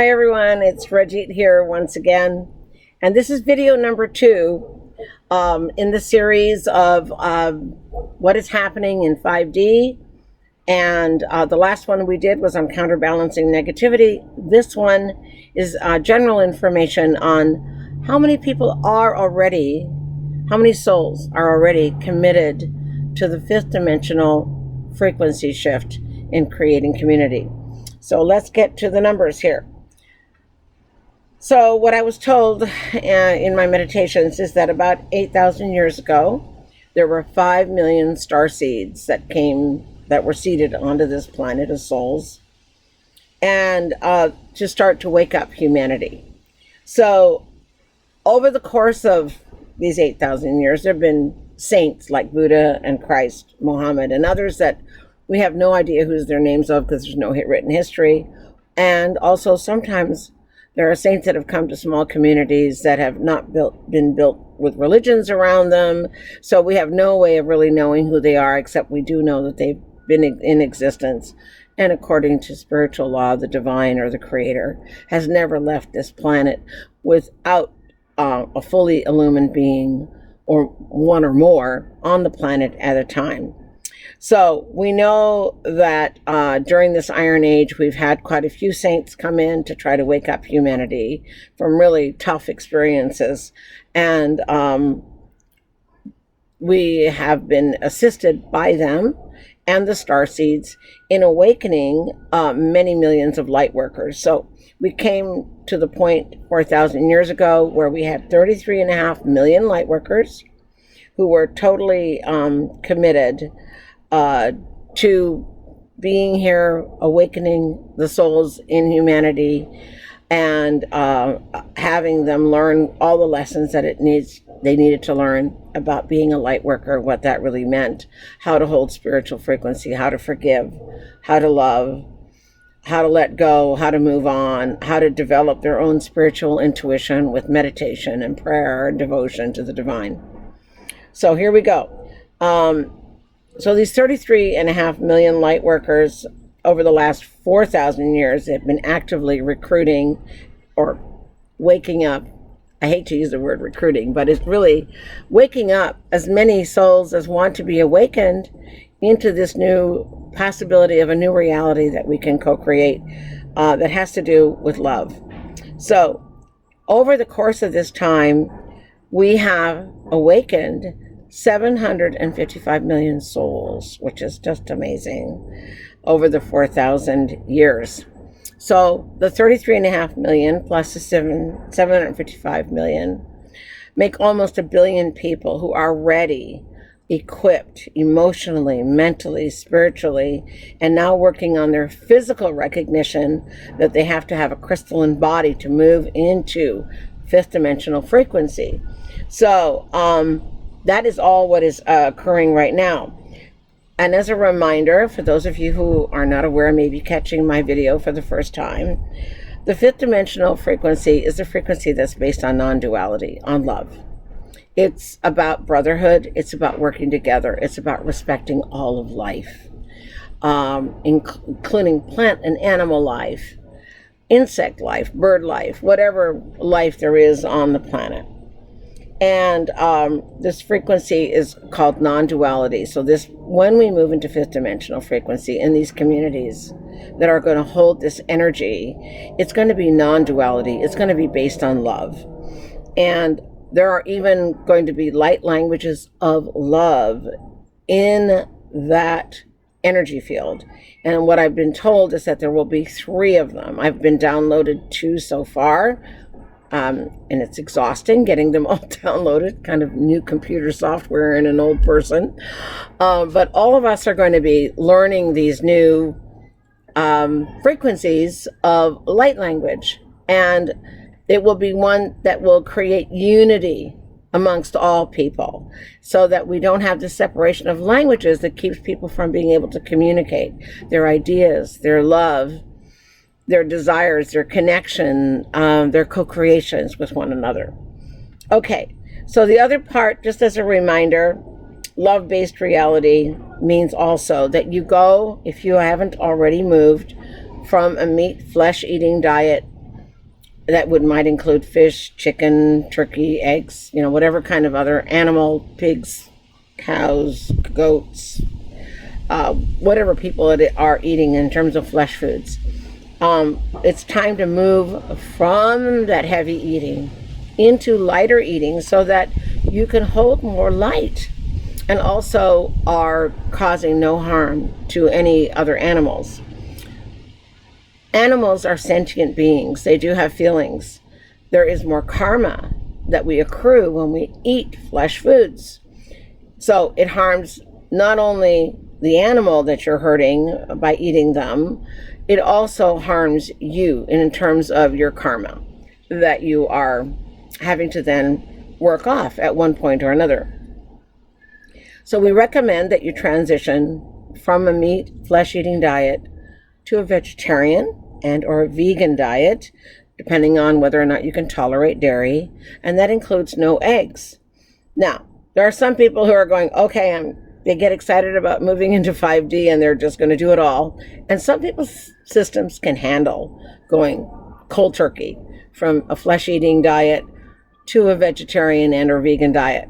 Hi everyone, it's Rajith here once again, and this is video number 2 in the series of what is happening in 5D, and the last one we did was on counterbalancing negativity. This one is general information on how many people are already, how many souls are already committed to the 5th dimensional frequency shift in creating community. So let's get to the numbers here. So what I was told in my meditations is that about 8,000 years ago, there were 5 million star seeds that were seeded onto this planet as souls, and to start to wake up humanity. So over the course of these 8,000 years, there have been saints like Buddha and Christ, Muhammad, and others that we have no idea who's their names of because there's no written history. And also sometimes there are saints that have come to small communities that have not been built with religions around them. So we have no way of really knowing who they are, except we do know that they've been in existence. And according to spiritual law, the divine or the creator has never left this planet without a fully illumined being or one or more on the planet at a time. So we know that during this Iron Age, we've had quite a few saints come in to try to wake up humanity from really tough experiences. And we have been assisted by them and the starseeds in awakening many millions of light workers. So we came to the point 4,000 years ago where we had 33.5 million light workers who were totally committed to being here, awakening the souls in humanity, and having them learn all the lessons that they needed to learn about being a light worker, what that really meant, how to hold spiritual frequency, how to forgive, how to love, how to let go, how to move on, how to develop their own spiritual intuition with meditation and prayer and devotion to the divine. So here we go. So these 33.5 million light workers over the last 4,000 years have been actively recruiting or waking up. I hate to use the word recruiting, but it's really waking up as many souls as want to be awakened into this new possibility of a new reality that we can co-create that has to do with love. So over the course of this time, we have awakened 755 million souls, which is just amazing, over the 4,000 years. So the 33.5 million plus the 755 million make almost 1 billion people who are ready, equipped emotionally, mentally, spiritually, and now working on their physical recognition that they have to have a crystalline body to move into 5th dimensional frequency. So that is all what is occurring right now. And as a reminder, for those of you who are not aware, maybe catching my video for the first time, the 5th dimensional frequency is a frequency that's based on non-duality, on love. It's about brotherhood. It's about working together. It's about respecting all of life, including plant and animal life, insect life, bird life, whatever life there is on the planet. And this frequency is called non-duality. So when we move into 5th dimensional frequency in these communities that are going to hold this energy, it's going to be non-duality. It's going to be based on love. And there are even going to be light languages of love in that energy field. And what I've been told is that there will be 3 of them. I've been downloaded 2 so far. And it's exhausting getting them all downloaded, kind of new computer software in an old person. But all of us are going to be learning these new frequencies of light language. And it will be one that will create unity amongst all people so that we don't have the separation of languages that keeps people from being able to communicate their ideas, their love, their desires, their connection, their co-creations with one another. Okay, so the other part, just as a reminder, love-based reality means also that you go, if you haven't already moved, from a meat, flesh-eating diet that might include fish, chicken, turkey, eggs, whatever kind of other animal, pigs, cows, goats, whatever people are eating in terms of flesh foods. It's time to move from that heavy eating into lighter eating so that you can hold more light and also are causing no harm to any other animals. Animals are sentient beings. They do have feelings. There is more karma that we accrue when we eat flesh foods. So it harms not only the animal that you're hurting by eating them, it also harms you in terms of your karma that you are having to then work off at one point or another. So we recommend that you transition from a meat, flesh-eating diet to a vegetarian and or a vegan diet, depending on whether or not you can tolerate dairy, and that includes no eggs. Now, there are some people who are going, okay, they get excited about moving into 5D and they're just going to do it all. And some people's systems can handle going cold turkey from a flesh-eating diet to a vegetarian and or vegan diet.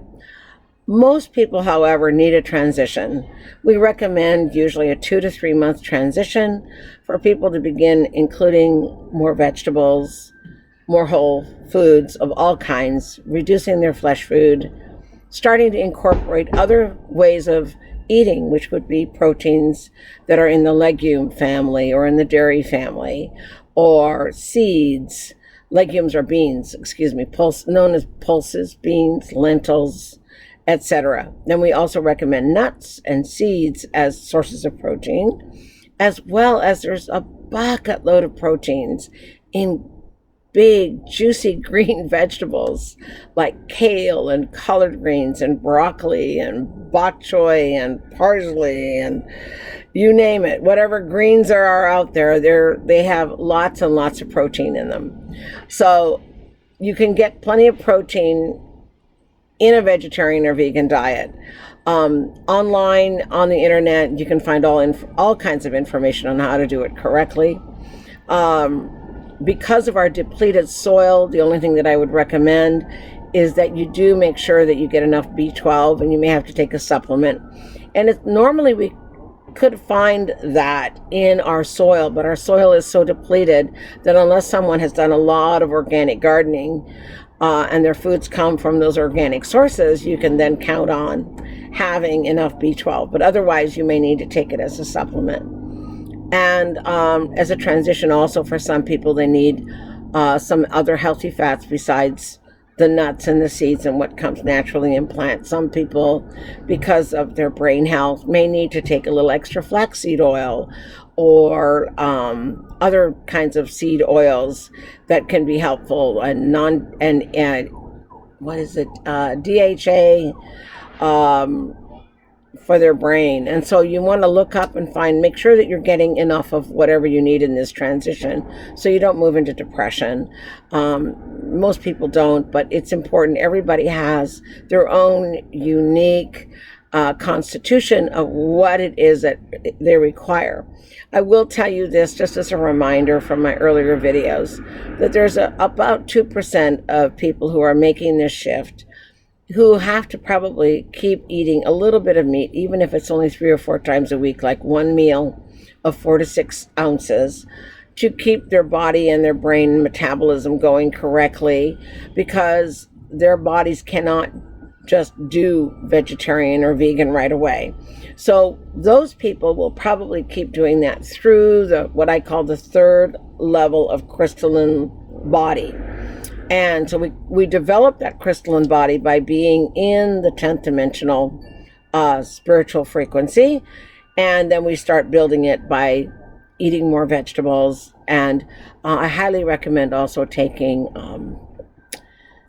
Most people, however, need a transition. We recommend usually a 2 to 3 month transition for people to begin including more vegetables, more whole foods of all kinds, reducing their flesh food, starting to incorporate other ways of eating, which would be proteins that are in the legume family or in the dairy family, or seeds, legumes or beans, known as pulses, beans, lentils, etc. Then we also recommend nuts and seeds as sources of protein, as well as there's a bucket load of proteins in big, juicy green vegetables like kale and collard greens and broccoli and bok choy and parsley and you name it. Whatever greens there are out there, they have lots and lots of protein in them. So you can get plenty of protein in a vegetarian or vegan diet. Online, on the internet, you can find all kinds of information on how to do it correctly. Because of our depleted soil, the only thing that I would recommend is that you do make sure that you get enough B12, and you may have to take a supplement. And normally we could find that in our soil, but our soil is so depleted that unless someone has done a lot of organic gardening, and their foods come from those organic sources, you can then count on having enough B12. But otherwise, you may need to take it as a supplement. And as a transition also for some people, they need some other healthy fats besides the nuts and the seeds and what comes naturally in plants. Some people, because of their brain health, may need to take a little extra flaxseed oil or other kinds of seed oils that can be helpful, and DHA for their brain. And so you want to look up and make sure that you're getting enough of whatever you need in this transition so you don't move into depression. Most people don't, but it's important. Everybody has their own unique constitution of what it is that they require. I will tell you this just as a reminder from my earlier videos, that there's about 2% of people who are making this shift who have to probably keep eating a little bit of meat, even if it's only 3 or 4 times a week, like one meal of 4 to 6 ounces, to keep their body and their brain metabolism going correctly, because their bodies cannot just do vegetarian or vegan right away. So those people will probably keep doing that through what I call the 3rd level of crystalline body. And so we develop that crystalline body by being in the 10th dimensional spiritual frequency, and then we start building it by eating more vegetables. And I highly recommend also taking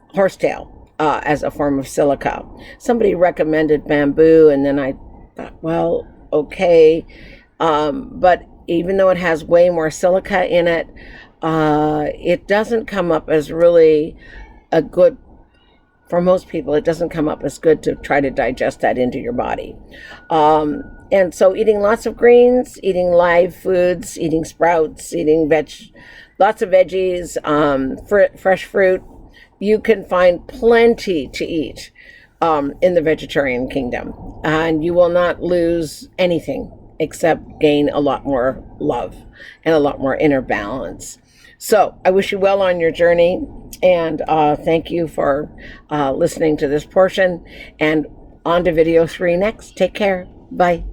horsetail as a form of silica. Somebody recommended bamboo, and then I thought, well, okay. But even though it has way more silica in it, it doesn't come up as really a good, for most people, it doesn't come up as good to try to digest that into your body. And so eating lots of greens, eating live foods, eating sprouts, eating lots of veggies, fresh fruit. You can find plenty to eat in the vegetarian kingdom, and you will not lose anything except gain a lot more love and a lot more inner balance. So I wish you well on your journey, and thank you for listening to this portion, and on to video 3 next. Take care. Bye.